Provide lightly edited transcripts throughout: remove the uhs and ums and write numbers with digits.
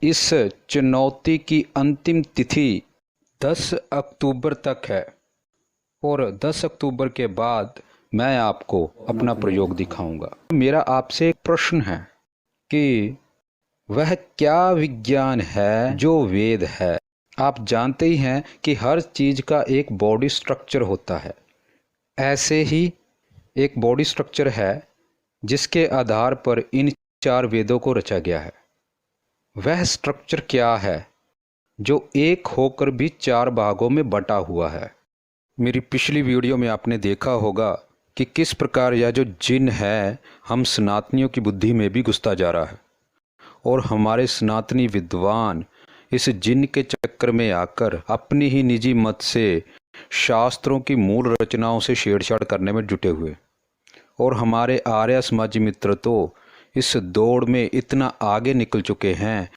इस चुनौती की अंतिम तिथि 10 अक्टूबर तक है और 10 अक्टूबर के बाद मैं आपको अपना प्रयोग दिखाऊंगा। मेरा आपसे एक प्रश्न है कि वह क्या विज्ञान है जो वेद है। आप जानते ही हैं कि हर चीज़ का एक बॉडी स्ट्रक्चर होता है। ऐसे ही एक बॉडी स्ट्रक्चर है जिसके आधार पर इन 4 वेदों को रचा गया है। वह स्ट्रक्चर क्या है जो एक होकर भी 4 भागों में बटा हुआ है। मेरी पिछली वीडियो में आपने देखा होगा कि किस प्रकार यह जो जिन है हम सनातनियों की बुद्धि में भी घुसता जा रहा है और हमारे सनातनी विद्वान इस जिन के चक्कर में आकर अपनी ही निजी मत से शास्त्रों की मूल रचनाओं से छेड़छाड़ करने में जुटे हुए और हमारे आर्य समाजी मित्र तो इस दौड़ में इतना आगे निकल चुके हैं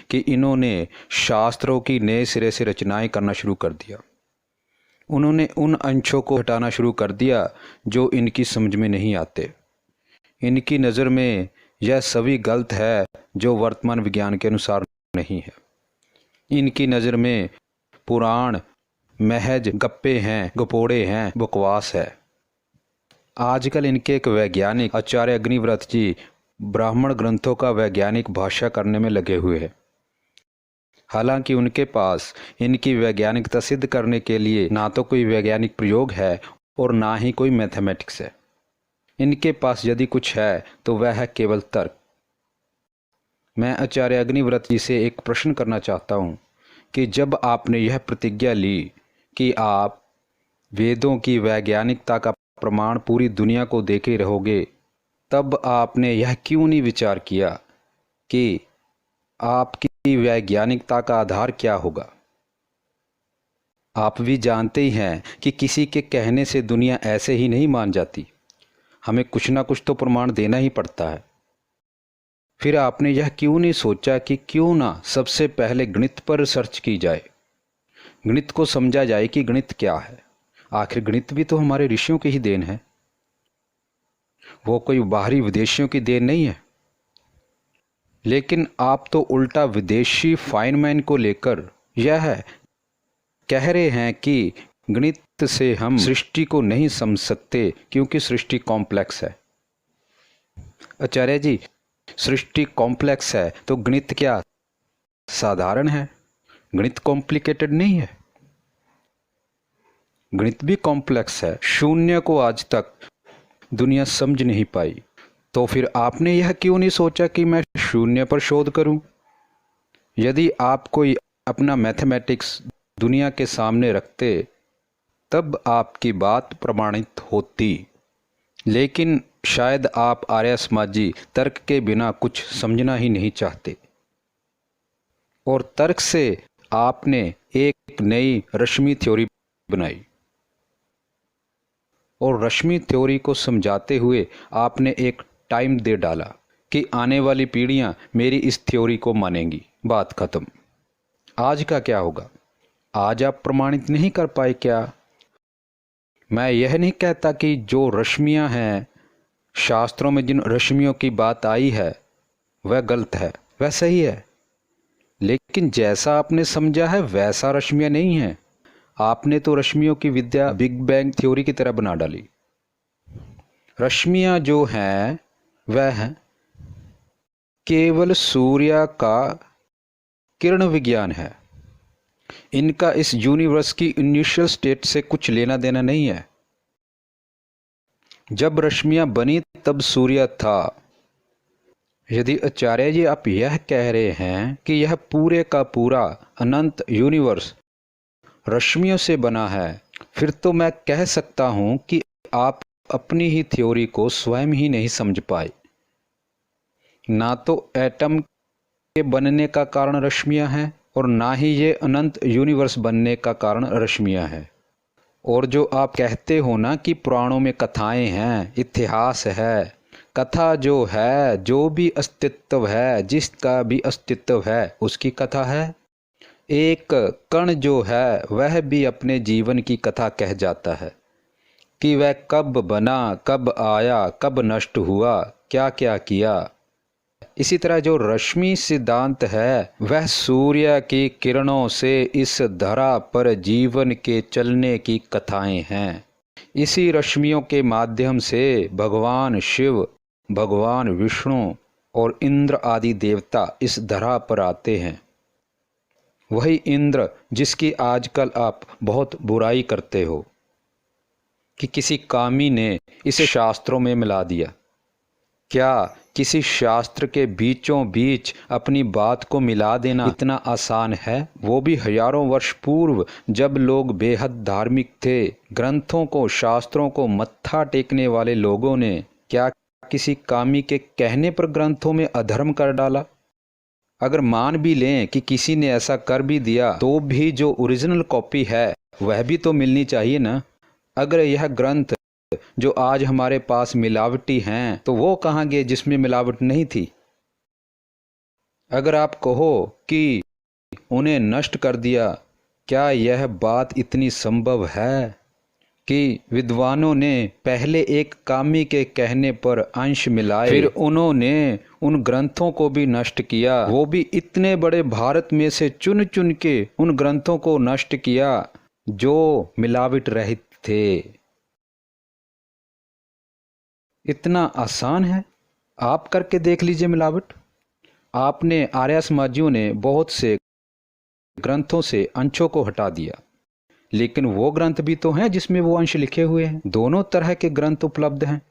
कि इन्होंने शास्त्रों की नए सिरे से रचनाएं करना शुरू कर दिया। उन्होंने उन अंशों को हटाना शुरू कर दिया जो इनकी समझ में नहीं आते। इनकी नज़र में यह सभी गलत है जो वर्तमान विज्ञान के अनुसार नहीं है। इनकी नज़र में पुराण महज गप्पे हैं, गपोड़े हैं, बकवास है। आजकल इनके एक वैज्ञानिक आचार्य अग्निव्रत जी ब्राह्मण ग्रंथों का वैज्ञानिक भाष्य करने में लगे हुए हैं। हालांकि उनके पास इनकी वैज्ञानिकता सिद्ध करने के लिए ना तो कोई वैज्ञानिक प्रयोग है और ना ही कोई मैथमेटिक्स है। इनके पास यदि कुछ है तो वह है केवल तर्क। मैं आचार्य अग्निव्रत जी से एक प्रश्न करना चाहता हूँ कि जब आपने यह प्रतिज्ञा ली कि आप वेदों की वैज्ञानिकता का प्रमाण पूरी दुनिया को देके रहोगे, तब आपने यह क्यों नहीं विचार किया कि आपकी वैज्ञानिकता का आधार क्या होगा। आप भी जानते ही हैं कि किसी के कहने से दुनिया ऐसे ही नहीं मान जाती। हमें कुछ ना कुछ तो प्रमाण देना ही पड़ता है। फिर आपने यह क्यों नहीं सोचा कि क्यों ना सबसे पहले गणित पर रिसर्च की जाए, गणित को समझा जाए कि गणित क्या है। आखिर गणित भी तो हमारे ऋषियों की ही देन है, वो कोई बाहरी विदेशियों की देन नहीं है। लेकिन आप तो उल्टा विदेशी फाइनमैन को लेकर यह कह रहे हैं कि गणित से हम सृष्टि को नहीं समझ सकते क्योंकि सृष्टि कॉम्प्लेक्स है। आचार्य जी, सृष्टि कॉम्प्लेक्स है तो गणित क्या साधारण है? गणित कॉम्प्लिकेटेड नहीं है, गणित भी कॉम्प्लेक्स है। शून्य को आज तक दुनिया समझ नहीं पाई, तो फिर आपने यह क्यों नहीं सोचा कि मैं शून्य पर शोध करूं? यदि आप कोई अपना मैथमेटिक्स दुनिया के सामने रखते तब आपकी बात प्रमाणित होती। लेकिन शायद आप आर्य समाजी तर्क के बिना कुछ समझना ही नहीं चाहते और तर्क से आपने एक नई रश्मि थ्योरी बनाई और रश्मि थ्योरी को समझाते हुए आपने एक टाइम दे डाला कि आने वाली पीढ़ियां मेरी इस थ्योरी को मानेंगी। बात खत्म। आज का क्या होगा? आज आप प्रमाणित नहीं कर पाए क्या? मैं यह नहीं कहता कि जो रश्मियां हैं, शास्त्रों में जिन रश्मियों की बात आई है वह गलत है, वह सही है। लेकिन जैसा आपने समझा है वैसा रश्मियां नहीं है। आपने तो रश्मियों की विद्या बिग बैंग थ्योरी की तरह बना डाली। रश्मियां जो हैं वह केवल सूर्य का किरण विज्ञान है। इनका इस यूनिवर्स की इनिशियल स्टेट से कुछ लेना देना नहीं है। जब रश्मियां बनी तब सूर्य था। यदि आचार्य जी आप यह कह रहे हैं कि यह पूरे का पूरा अनंत यूनिवर्स रश्मियों से बना है, फिर तो मैं कह सकता हूं कि आप अपनी ही थ्योरी को स्वयं ही नहीं समझ पाए। ना तो एटम के बनने का कारण रश्मियां हैं और ना ही ये अनंत यूनिवर्स बनने का कारण रश्मियां हैं। और जो आप कहते हो ना कि पुराणों में कथाएं हैं, इतिहास है, कथा जो है, जो भी अस्तित्व है, जिसका भी अस्तित्व है उसकी कथा है। एक कण जो है वह भी अपने जीवन की कथा कह जाता है कि वह कब बना, कब आया, कब नष्ट हुआ, क्या क्या किया। इसी तरह जो रश्मि सिद्धांत है वह सूर्य की किरणों से इस धरा पर जीवन के चलने की कथाएं हैं। इसी रश्मियों के माध्यम से भगवान शिव, भगवान विष्णु और इंद्र आदि देवता इस धरा पर आते हैं। वही इंद्र जिसकी आजकल आप बहुत बुराई करते हो कि किसी कामी ने इसे शास्त्रों में मिला दिया। क्या किसी शास्त्र के बीचों बीच अपनी बात को मिला देना इतना आसान है? वो भी हजारों वर्ष पूर्व, जब लोग बेहद धार्मिक थे, ग्रंथों को, शास्त्रों को मत्था टेकने वाले लोगों ने क्या किसी कामी के कहने पर ग्रंथों में अधर्म कर डाला? अगर मान भी लें कि किसी ने ऐसा कर भी दिया तो भी जो ओरिजिनल कॉपी है वह भी तो मिलनी चाहिए ना। अगर यह ग्रंथ जो आज हमारे पास मिलावटी हैं तो वो कहाँ गए जिसमें मिलावट नहीं थी? अगर आप कहो कि उन्हें नष्ट कर दिया, क्या यह बात इतनी संभव है कि विद्वानों ने पहले एक कामी के कहने पर अंश मिलाए, फिर उन्होंने उन ग्रंथों को भी नष्ट किया, वो भी इतने बड़े भारत में से चुन चुन के उन ग्रंथों को नष्ट किया जो मिलावट रहित थे। इतना आसान है, आप करके देख लीजिए मिलावट। आपने आर्य समाजियों ने बहुत से ग्रंथों से अंशों को हटा दिया, लेकिन वो ग्रंथ भी तो हैं जिसमें वो अंश लिखे हुए हैं। दोनों तरह के ग्रंथ उपलब्ध हैं।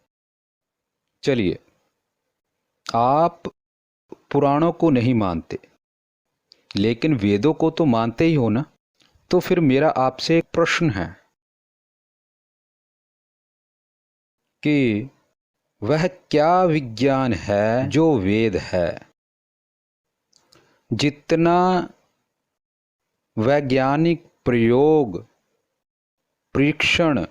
चलिए, आप पुराणों को नहीं मानते लेकिन वेदों को तो मानते ही हो ना। तो फिर मेरा आपसे एक प्रश्न है कि वह क्या विज्ञान है जो वेद है? जितना वैज्ञानिक प्रयोग, परीक्षण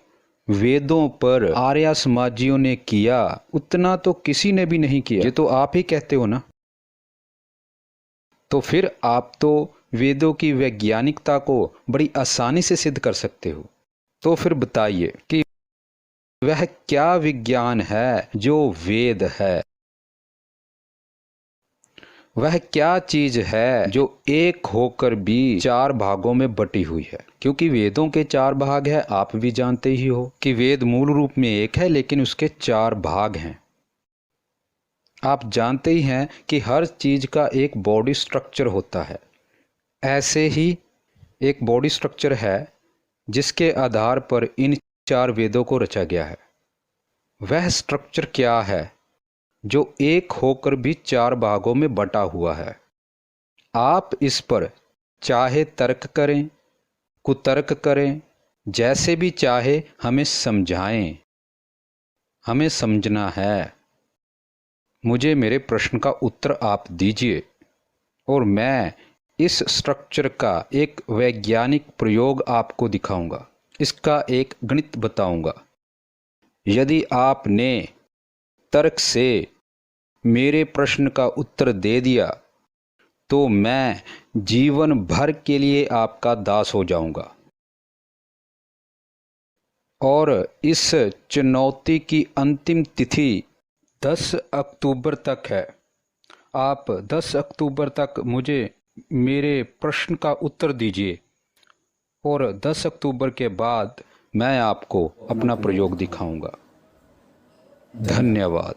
वेदों पर आर्य समाजियों ने किया उतना तो किसी ने भी नहीं किया। ये तो आप ही कहते हो ना। तो फिर आप तो वेदों की वैज्ञानिकता को बड़ी आसानी से सिद्ध कर सकते हो। तो फिर बताइए कि वह क्या विज्ञान है जो वेद है? वह क्या चीज है जो एक होकर भी चार भागों में बटी हुई है? क्योंकि वेदों के चार भाग है, आप भी जानते ही हो कि वेद मूल रूप में एक है लेकिन उसके चार भाग हैं। आप जानते ही हैं कि हर चीज का एक बॉडी स्ट्रक्चर होता है। ऐसे ही एक बॉडी स्ट्रक्चर है जिसके आधार पर इन चार वेदों को रचा गया है। वह स्ट्रक्चर क्या है जो एक होकर भी चार भागों में बटा हुआ है? आप इस पर चाहे तर्क करें, कुतर्क करें, जैसे भी चाहे हमें समझाएं, हमें समझना है। मुझे मेरे प्रश्न का उत्तर आप दीजिए और मैं इस स्ट्रक्चर का एक वैज्ञानिक प्रयोग आपको दिखाऊंगा, इसका एक गणित बताऊंगा। यदि आपने तर्क से मेरे प्रश्न का उत्तर दे दिया तो मैं जीवन भर के लिए आपका दास हो जाऊंगा। और इस चुनौती की अंतिम तिथि 10 अक्टूबर तक है। आप 10 अक्टूबर तक मुझे मेरे प्रश्न का उत्तर दीजिए और 10 अक्टूबर के बाद मैं आपको अपना प्रयोग दिखाऊंगा। धन्यवाद।